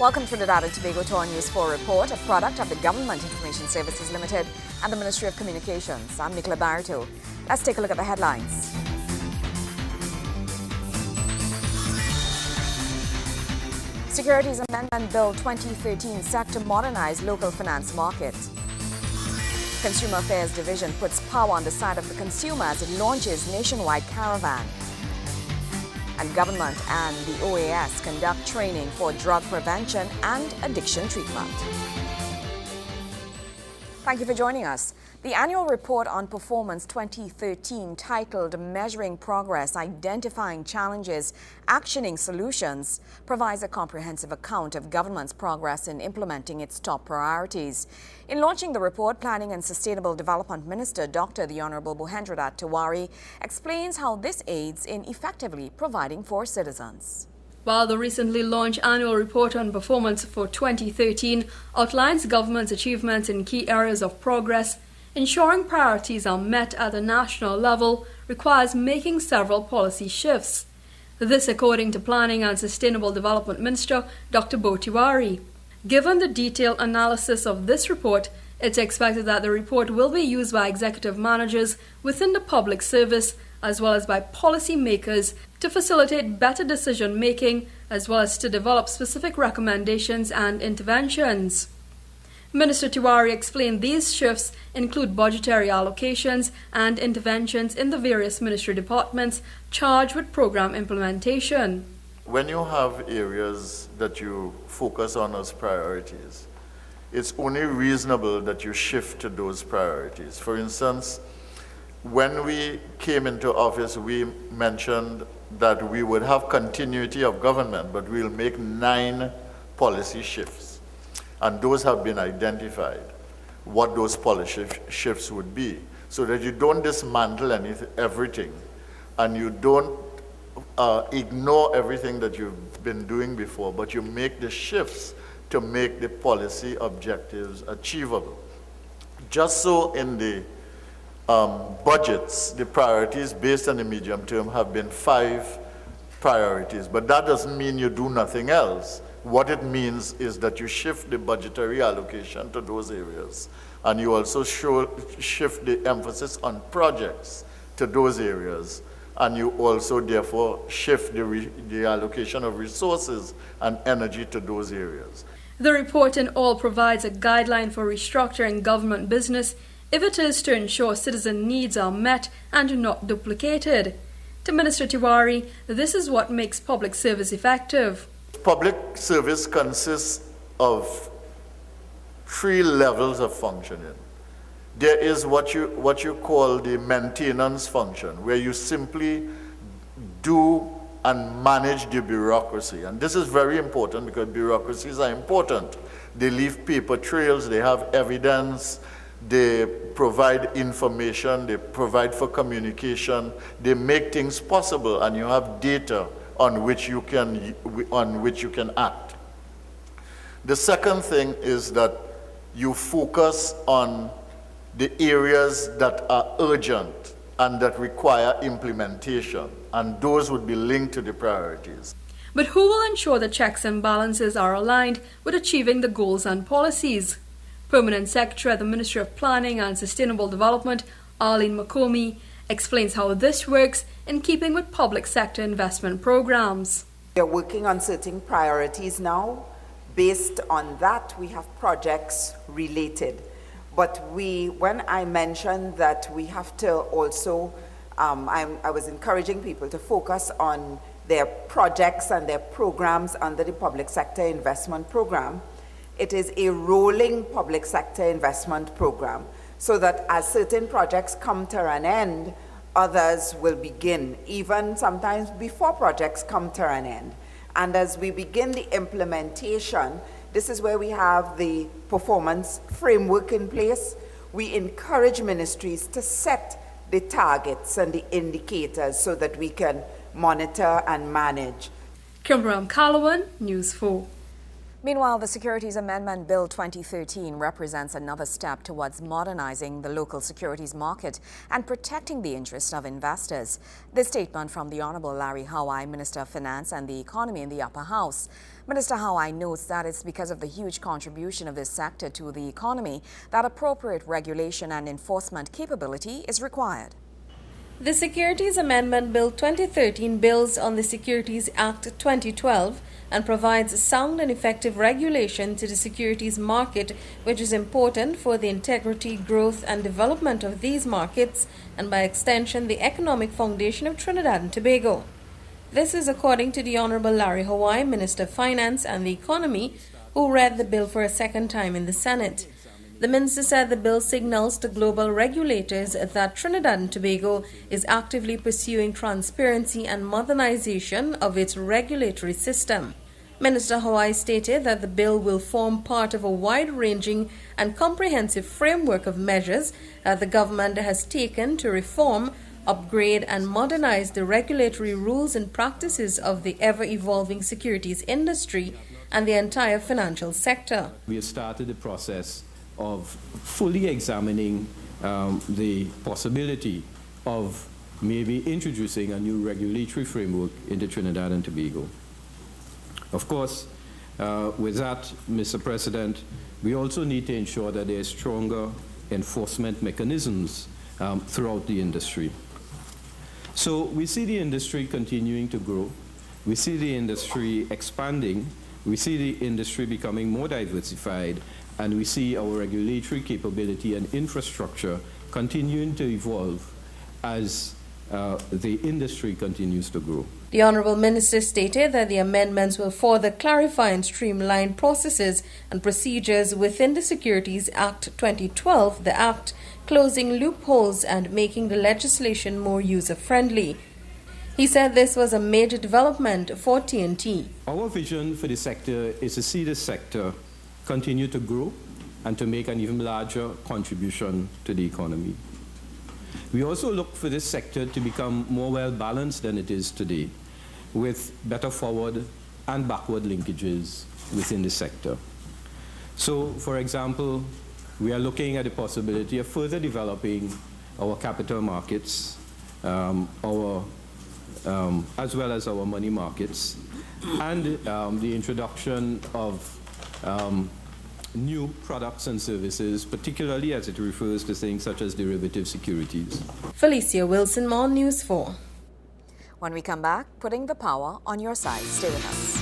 Welcome to Trinidad and Tobago to our News 4 report, a product of the Government Information Services Limited and the Ministry of Communications. I'm Nicola Barito. Let's take a look at the headlines. Securities Amendment Bill 2013 set to modernize local finance market. Consumer Affairs Division puts power on the side of the consumer as it launches nationwide caravan. And government and the OAS conduct training for drug prevention and addiction treatment. Thank you for joining us. The annual report on performance 2013, titled Measuring Progress, Identifying Challenges, Actioning Solutions, provides a comprehensive account of government's progress in implementing its top priorities. In launching the report, Planning and Sustainable Development Minister Dr. The Honorable Buhendradat Tiwari explains how this aids in effectively providing for citizens. While the recently launched annual report on performance for 2013 outlines government's achievements in key areas of progress, ensuring priorities are met at the national level requires making several policy shifts. This according to Planning and Sustainable Development Minister Dr. Tiwari. Given the detailed analysis of this report, it's expected that the report will be used by executive managers within the public service as well as by policy makers to facilitate better decision making as well as to develop specific recommendations and interventions. Minister Tiwari explained these shifts include budgetary allocations and interventions in the various ministry departments charged with program implementation. When you have areas that you focus on as priorities, it's only reasonable that you shift to those priorities. For instance, when we came into office, we mentioned that we would have continuity of government, but we'll make 9 policy shifts. And those have been identified, what those policy shifts would be, so that you don't dismantle everything, and you don't ignore everything that you've been doing before, but you make the shifts to make the policy objectives achievable. Just so in the budgets, the priorities based on the medium term have been 5 priorities, but that doesn't mean you do nothing else. What it means is that you shift the budgetary allocation to those areas, and you also shift the emphasis on projects to those areas, and you also therefore shift the allocation of resources and energy to those areas. The report in all provides a guideline for restructuring government business if it is to ensure citizen needs are met and not duplicated. To Minister Tiwari, this is what makes public service effective. Public service consists of 3 levels of functioning. There is what you call the maintenance function, where you simply do and manage the bureaucracy. And this is very important because bureaucracies are important. They leave paper trails, they have evidence, they provide information, they provide for communication, they make things possible, and you have data on which you can act. The second thing is that you focus on the areas that are urgent and that require implementation, and those would be linked to the priorities. But who will ensure the checks and balances are aligned with achieving the goals and policies? Permanent Secretary at the Ministry of Planning and Sustainable Development, Arlene McComey, explains how this works in keeping with public sector investment programs. We are working on certain priorities now. Based on that, we have projects related. But when I mentioned that we have to also, I was encouraging people to focus on their projects and their programs under the public sector investment program. It is a rolling public sector investment program, so that as certain projects come to an end, others will begin, even sometimes before projects come to an end. And as we begin the implementation, this is where we have the performance framework in place. We encourage ministries to set the targets and the indicators so that we can monitor and manage. Kimberam Calawan, News 4. Meanwhile, the Securities Amendment Bill 2013 represents another step towards modernizing the local securities market and protecting the interests of investors. This statement from the Honorable Larry Hawai, Minister of Finance and the Economy in the Upper House. Minister Hawai notes that it's because of the huge contribution of this sector to the economy that appropriate regulation and enforcement capability is required. The Securities Amendment Bill 2013 builds on the Securities Act 2012 and provides sound and effective regulation to the securities market, which is important for the integrity, growth and development of these markets and by extension the economic foundation of Trinidad and Tobago. This is according to the Honorable Larry Hawai, Minister of Finance and the Economy, who read the bill for a second time in the Senate. The minister said the bill signals to global regulators that Trinidad and Tobago is actively pursuing transparency and modernization of its regulatory system. Minister Hawai stated that the bill will form part of a wide-ranging and comprehensive framework of measures that the government has taken to reform, upgrade and modernize the regulatory rules and practices of the ever-evolving securities industry and the entire financial sector. We have started the process of fully examining the possibility of maybe introducing a new regulatory framework into Trinidad and Tobago. Of course, with that, Mr. President, we also need to ensure that there are stronger enforcement mechanisms throughout the industry. So we see the industry continuing to grow. We see the industry expanding. We see the industry becoming more diversified. And we see our regulatory capability and infrastructure continuing to evolve as the industry continues to grow. The Honourable Minister stated that the amendments will further clarify and streamline processes and procedures within the Securities Act 2012, the Act, closing loopholes and making the legislation more user-friendly. He said this was a major development for TNT. Our vision for the sector is to see the sector continue to grow and to make an even larger contribution to the economy. We also look for this sector to become more well-balanced than it is today, with better forward and backward linkages within the sector. So, for example, we are looking at the possibility of further developing our capital markets, as well as our money markets, and the introduction of new products and services, particularly as it refers to things such as derivative securities. Felicia Wilson, More News 4. When we come back, putting the power on your side. Stay with us.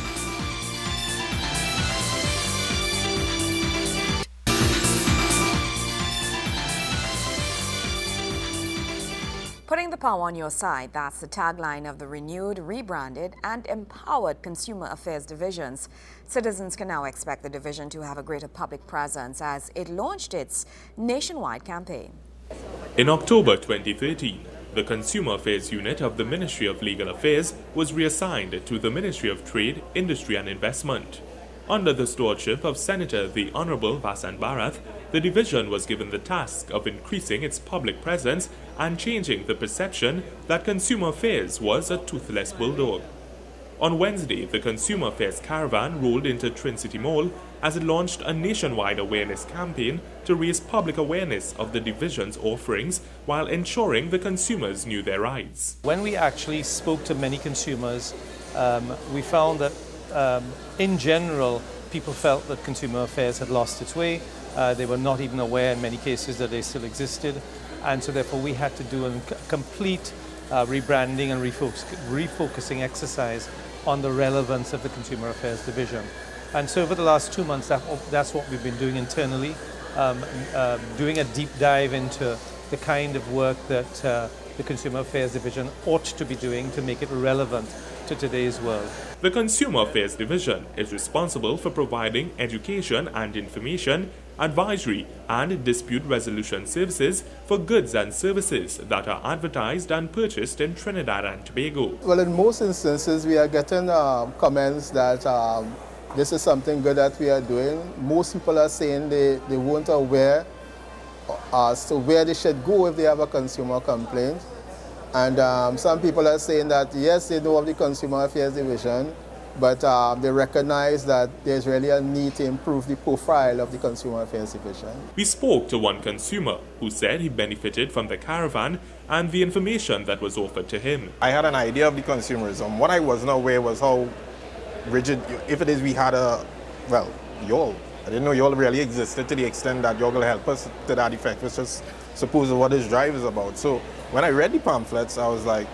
Putting the power on your side, that's the tagline of the renewed, rebranded, and empowered Consumer Affairs divisions. Citizens can now expect the division to have a greater public presence as it launched its nationwide campaign. In October 2013, the Consumer Affairs Unit of the Ministry of Legal Affairs was reassigned to the Ministry of Trade, Industry and Investment. Under the stewardship of Senator the Honorable Vasant Bharath, the division was given the task of increasing its public presence and changing the perception that Consumer Affairs was a toothless bulldog. On Wednesday, the Consumer Affairs Caravan rolled into Trin City Mall as it launched a nationwide awareness campaign to raise public awareness of the division's offerings while ensuring the consumers knew their rights. When we actually spoke to many consumers, we found that in general, people felt that Consumer Affairs had lost its way. They were not even aware in many cases that they still existed. And so therefore we had to do a complete rebranding and refocusing exercise on the relevance of the Consumer Affairs division. And so over the last 2 months, that's what we've been doing internally, doing a deep dive into the kind of work that the Consumer Affairs division ought to be doing to make it relevant to today's world. The Consumer Affairs Division is responsible for providing education and information, advisory and dispute resolution services for goods and services that are advertised and purchased in Trinidad and Tobago. Well, in most instances, we are getting comments that this is something good that we are doing. Most people are saying they weren't aware as to where they should go if they have a consumer complaint. And some people are saying that, yes, they know of the Consumer Affairs Division, but they recognize that there's really a need to improve the profile of the Consumer Affairs Division. We spoke to one consumer who said he benefited from the caravan and the information that was offered to him. I had an idea of the consumerism. What I wasn't aware was how rigid, if it is we had y'all. I didn't know y'all really existed to the extent that y'all will help us to that effect, which is supposed what this drive is about. So when I read the pamphlets, I was like,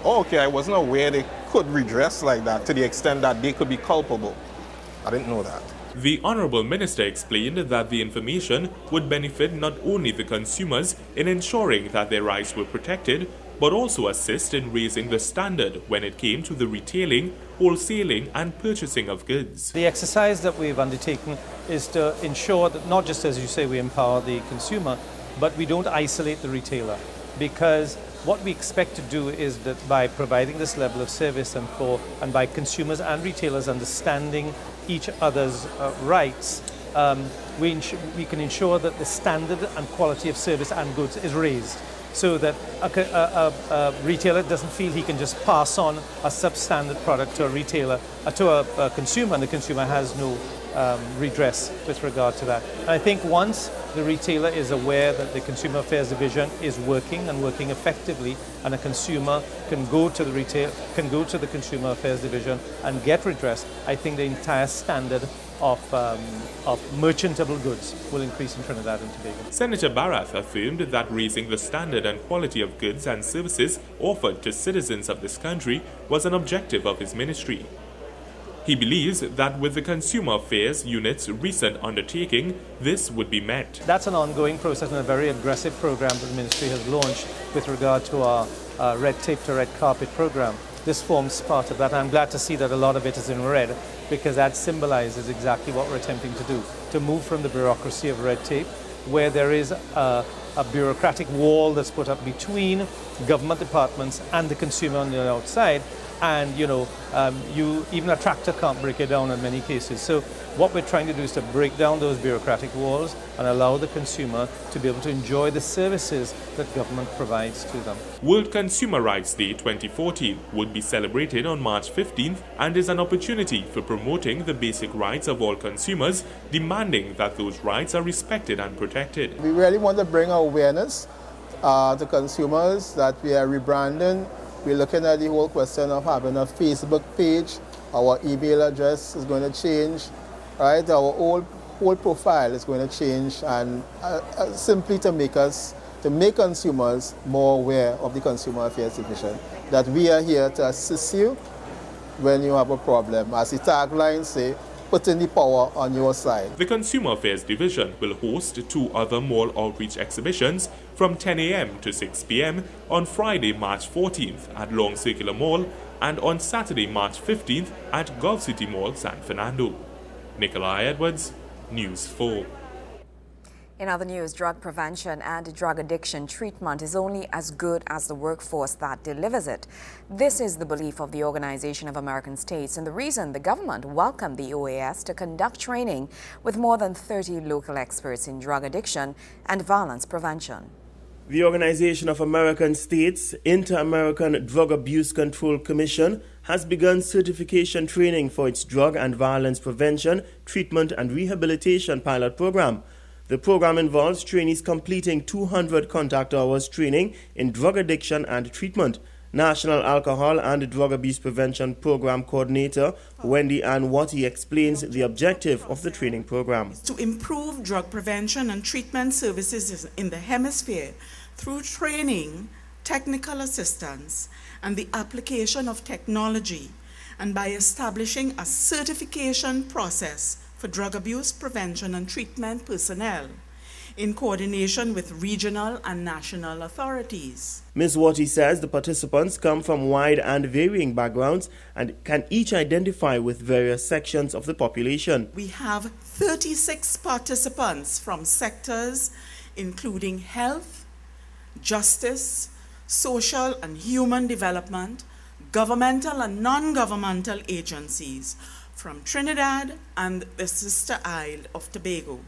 oh, okay, I wasn't aware they could redress like that to the extent that they could be culpable. I didn't know that. The Honourable Minister explained that the information would benefit not only the consumers in ensuring that their rights were protected, but also assist in raising the standard when it came to the retailing, wholesaling and purchasing of goods. The exercise that we've undertaken is to ensure that not just, as you say, we empower the consumer, but we don't isolate the retailer. Because what we expect to do is that by providing this level of service and by consumers and retailers understanding each other's rights, we can ensure that the standard and quality of service and goods is raised, so that a retailer doesn't feel he can just pass on a substandard product to a consumer, and the consumer has no redress with regard to that. And I think once the retailer is aware that the Consumer Affairs Division is working and working effectively, and a consumer can go to the Consumer Affairs Division and get redress, I think the entire standard of merchantable goods will increase in Trinidad and Tobago. Senator Barath affirmed that raising the standard and quality of goods and services offered to citizens of this country was an objective of his ministry. He believes that with the Consumer Affairs Unit's recent undertaking, this would be met. That's an ongoing process and a very aggressive program that the ministry has launched with regard to our red tape to red carpet program. This forms part of that. I'm glad to see that a lot of it is in red, because that symbolizes exactly what we're attempting to do, to move from the bureaucracy of red tape, where there is a bureaucratic wall that's put up between government departments and the consumer on the outside, and even a tractor can't break it down in many cases. So what we're trying to do is to break down those bureaucratic walls and allow the consumer to be able to enjoy the services that government provides to them. World Consumer Rights Day 2014 would be celebrated on March 15th and is an opportunity for promoting the basic rights of all consumers, demanding that those rights are respected and protected. We really want to bring awareness to consumers that we are rebranding. We're looking at the whole question of having a Facebook page. Our email address is going to change, right? Our whole profile is going to change, and simply to make consumers more aware of the Consumer Affairs Division, that we are here to assist you when you have a problem. As the tagline say, putting the power on your side. The Consumer Affairs Division will host 2 other mall outreach exhibitions from 10 a.m. to 6 p.m. on Friday, March 14th at Long Circular Mall and on Saturday, March 15th at Gulf City Mall, San Fernando. Nikolai Edwards, News 4. In other news, drug prevention and drug addiction treatment is only as good as the workforce that delivers it. This is the belief of the Organization of American States, and the reason the government welcomed the OAS to conduct training with more than 30 local experts in drug addiction and violence prevention. The Organization of American States Inter-American Drug Abuse Control Commission has begun certification training for its drug and violence prevention, treatment and rehabilitation pilot program. The program involves trainees completing 200 contact hours training in drug addiction and treatment. National Alcohol and Drug Abuse Prevention Program Coordinator Wendy Ann Watty explains the objective of the training program. To improve drug prevention and treatment services in the hemisphere through training, technical assistance, and the application of technology, and by establishing a certification process for drug abuse prevention and treatment personnel in coordination with regional and national authorities. Ms. Watty says the participants come from wide and varying backgrounds and can each identify with various sections of the population. We have 36 participants from sectors including health, justice, social and human development, governmental and non-governmental agencies from Trinidad and the sister isle of Tobago,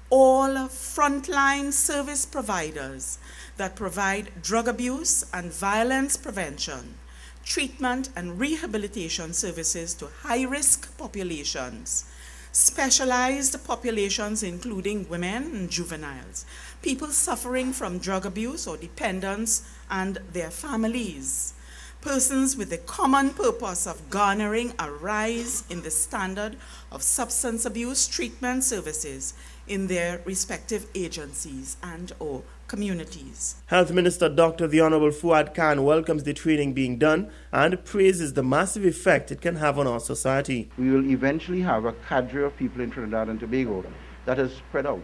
all frontline service providers that provide drug abuse and violence prevention treatment and rehabilitation services to high-risk populations, specialized populations including women and juveniles, people suffering from drug abuse or dependence and their families, persons with the common purpose of garnering a rise in the standard of substance abuse treatment services in their respective agencies and or communities. Health Minister Dr. The Honorable Fuad Khan welcomes the training being done and praises the massive effect it can have on our society. We will eventually have a cadre of people in Trinidad and Tobago that is spread out,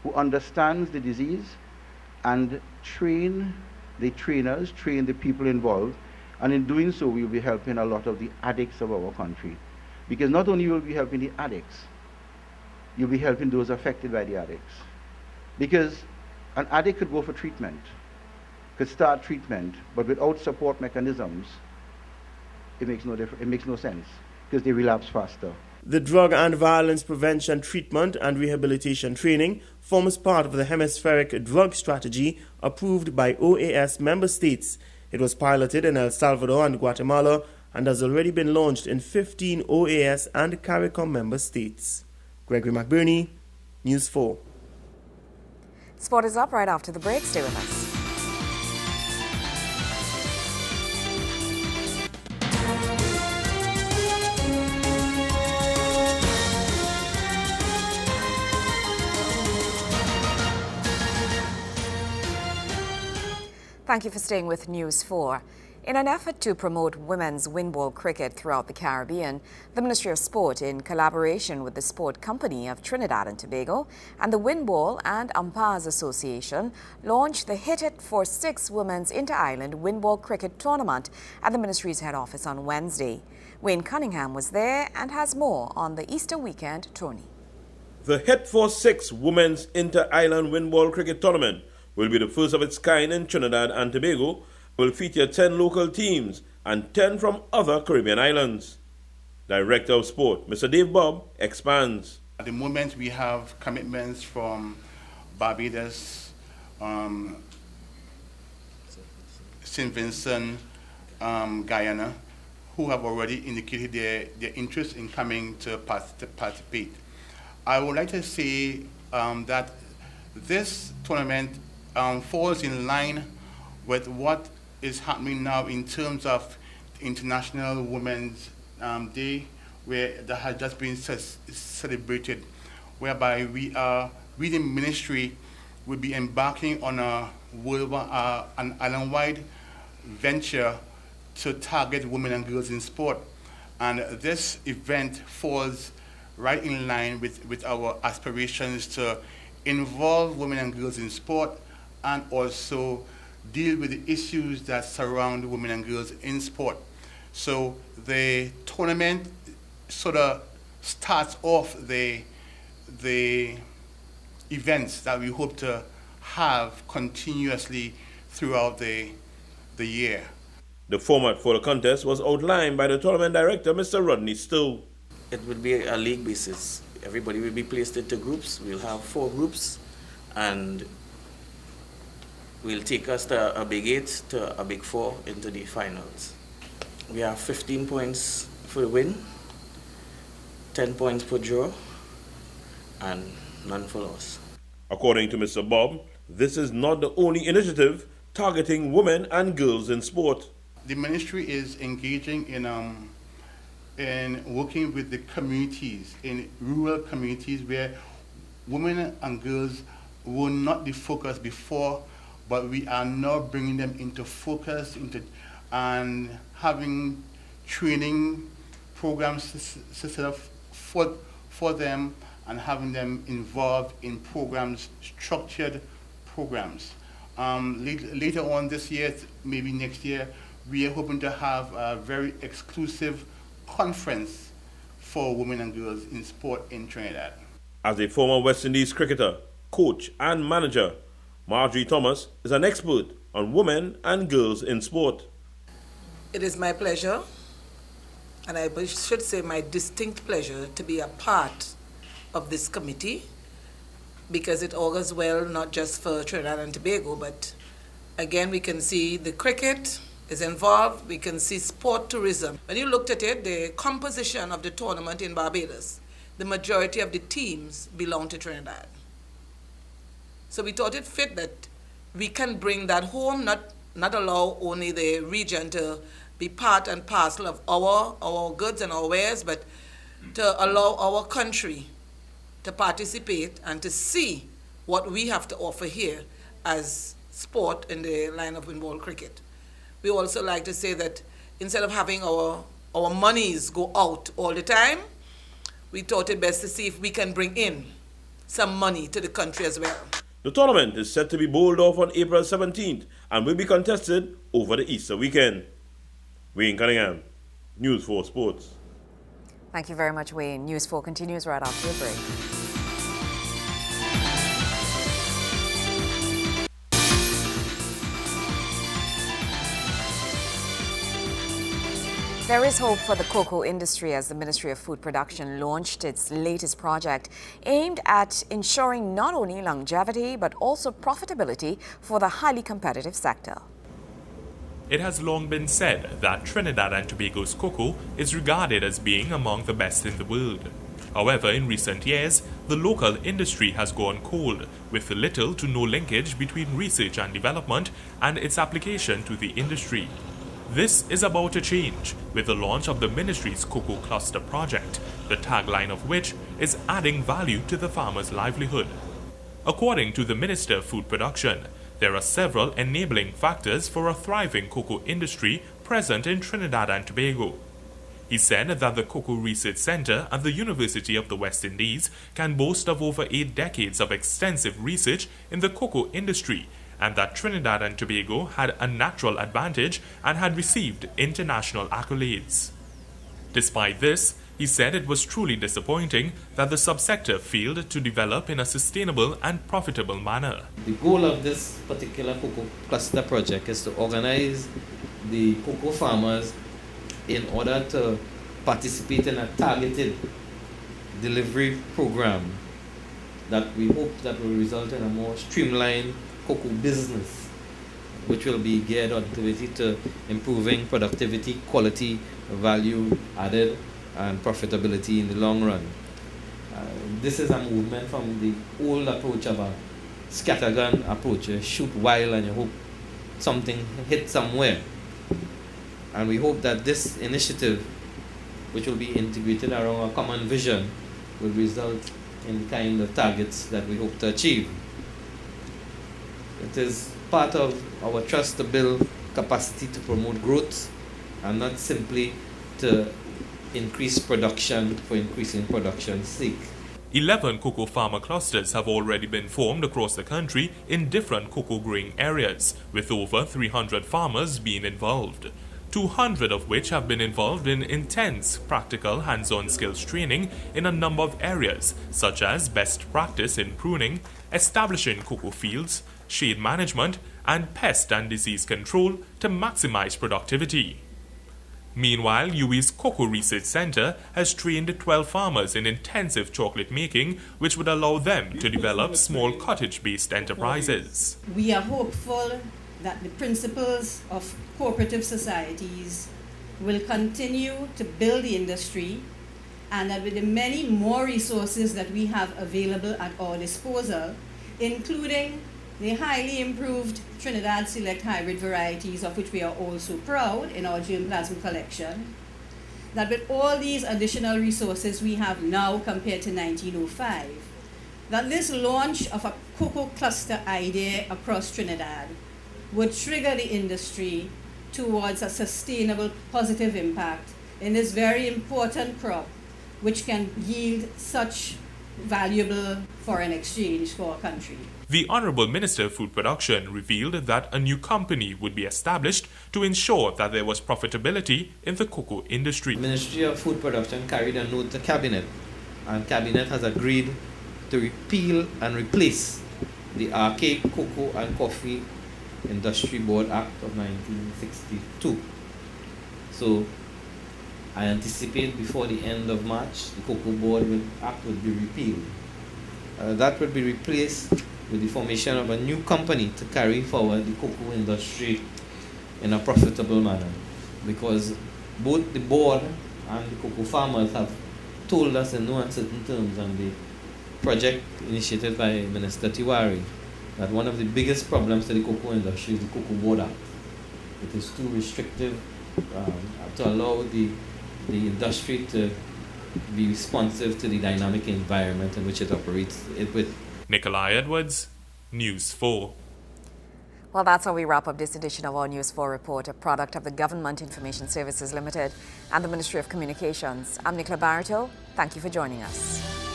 who understands the disease and train the trainers, train the people involved, and in doing so we will be helping a lot of the addicts of our country. Because not only will we be helping the addicts, you'll be helping those affected by the addicts. Because an addict could go for treatment, could start treatment, but without support mechanisms, it makes no sense, because they relapse faster. The Drug and Violence Prevention, Treatment and Rehabilitation Training forms part of the Hemispheric Drug Strategy approved by OAS member states. It was piloted in El Salvador and Guatemala and has already been launched in 15 OAS and CARICOM member states. Gregory McBurney, News 4. Sport is up right after the break. Stay with us. Thank you for staying with News 4. In an effort to promote women's windball cricket throughout the Caribbean, the Ministry of Sport, in collaboration with the Sport Company of Trinidad and Tobago and the Windball and Umpires Association, launched the Hit It for 6 Women's Inter-Island Windball Cricket Tournament at the Ministry's head office on Wednesday. Wayne Cunningham was there and has more on the Easter weekend tourney. The Hit for 6 Women's Inter-Island Windball Cricket Tournament will be the first of its kind in Trinidad and Tobago, will feature 10 local teams and 10 from other Caribbean islands. Director of Sport, Mr. Dave Bob, expands. At the moment, we have commitments from Barbados, St. Vincent, Guyana, who have already indicated their interest in coming to participate. I would like to say that this tournament falls in line with what is happening now in terms of International Women's Day, where that has just been celebrated, whereby we, the ministry, will be embarking on a worldwide, an island-wide venture to target women and girls in sport. And this event falls right in line with our aspirations to involve women and girls in sport and also deal with the issues that surround women and girls in sport. So the tournament sort of starts off the events that we hope to have continuously throughout the year. The format for the contest was outlined by the tournament director, Mr. Rodney Stowe. It will be a league basis. Everybody will be placed into groups. We'll have 4 groups, and will take us to a Big 8 to a Big 4 into the finals. We have 15 points for the win, 10 points per draw, and none for loss. According to Mr. Bob, this is not the only initiative targeting women and girls in sport. The ministry is engaging in working with the communities, in rural communities where women and girls will not be focused before, but we are now bringing them into focus, and having training programs set up for them, and having them involved in programs, structured programs. Later on this year, maybe next year, we are hoping to have a very exclusive conference for women and girls in sport in Trinidad. As a former West Indies cricketer, coach and manager, Marjorie Thomas is an expert on women and girls in sport. It is my pleasure, and I should say my distinct pleasure, to be a part of this committee, because it augurs well not just for Trinidad and Tobago, but again we can see the cricket is involved. We can see sport tourism. When you looked at it, the composition of the tournament in Barbados, the majority of the teams belong to Trinidad. So we thought it fit that we can bring that home, not allow only the region to be part and parcel of our goods and our wares, but to allow our country to participate and to see what we have to offer here as sport in the line of windball cricket. We also like to say that instead of having our monies go out all the time, we thought it best to see if we can bring in some money to the country as well. The tournament is set to be bowled off on April 17th and will be contested over the Easter weekend. Wayne Cunningham, News 4 Sports. Thank you very much, Wayne. News 4 continues right after a break. There is hope for the cocoa industry as the Ministry of Food Production launched its latest project aimed at ensuring not only longevity but also profitability for the highly competitive sector. It has long been said that Trinidad and Tobago's cocoa is regarded as being among the best in the world. However, in recent years, the local industry has gone cold, with little to no linkage between research and development and its application to the industry. This is about to change with the launch of the ministry's Cocoa Cluster project, the tagline of which is adding value to the farmer's livelihood. According to the Minister of Food Production, there are several enabling factors for a thriving cocoa industry present in Trinidad and Tobago. He said that the Cocoa Research Center at the University of the West Indies can boast of over 8 decades of extensive research in the cocoa industry, and that Trinidad and Tobago had a natural advantage and had received international accolades. Despite this, he said it was truly disappointing that the subsector failed to develop in a sustainable and profitable manner. The goal of this particular cocoa cluster project is to organize the cocoa farmers in order to participate in a targeted delivery program that we hope that will result in a more streamlined cocoa business, which will be geared activity to improving productivity, quality, value added, and profitability in the long run. This is a movement from the old approach of a scattergun approach. You shoot wild and you hope something hit somewhere. And we hope that this initiative, which will be integrated around a common vision, will result in the kind of targets that we hope to achieve. It is part of our trust to build capacity to promote growth and not simply to increase production for increasing production's sake. 11 cocoa farmer clusters have already been formed across the country in different cocoa growing areas, with over 300 farmers being involved. 200 of which have been involved in intense practical hands-on skills training in a number of areas, such as best practice in pruning, establishing cocoa fields, shade management, and pest and disease control to maximize productivity. Meanwhile, UWI's Cocoa Research Center has trained 12 farmers in intensive chocolate making, which would allow them to develop small cottage-based enterprises. We are hopeful that the principles of cooperative societies will continue to build the industry, and that with the many more resources that we have available at our disposal, including the highly improved Trinidad Select hybrid varieties, of which we are also proud in our germplasm collection, that with all these additional resources we have now compared to 1905, that this launch of a cocoa cluster idea across Trinidad would trigger the industry towards a sustainable positive impact in this very important crop, which can yield such valuable foreign exchange for our country. The Honorable Minister of Food Production revealed that a new company would be established to ensure that there was profitability in the cocoa industry. The Ministry of Food Production carried a note to Cabinet, and Cabinet has agreed to repeal and replace the archaic Cocoa and Coffee Industry Board Act of 1962. So I anticipate before the end of March, the Cocoa Board Act would be repealed. That would be replaced with the formation of a new company to carry forward the cocoa industry in a profitable manner, because both the board and the cocoa farmers have told us in no uncertain terms, and the project initiated by Minister Tiwari, that one of the biggest problems to the cocoa industry is the Cocoa Board Act. It is too restrictive to allow the industry to be responsive to the dynamic environment in which it operates with. Nikolai Edwards, News 4. Well, that's how we wrap up this edition of our News 4 report, a product of the Government Information Services Limited and the Ministry of Communications. I'm Nicola Barreto. Thank you for joining us.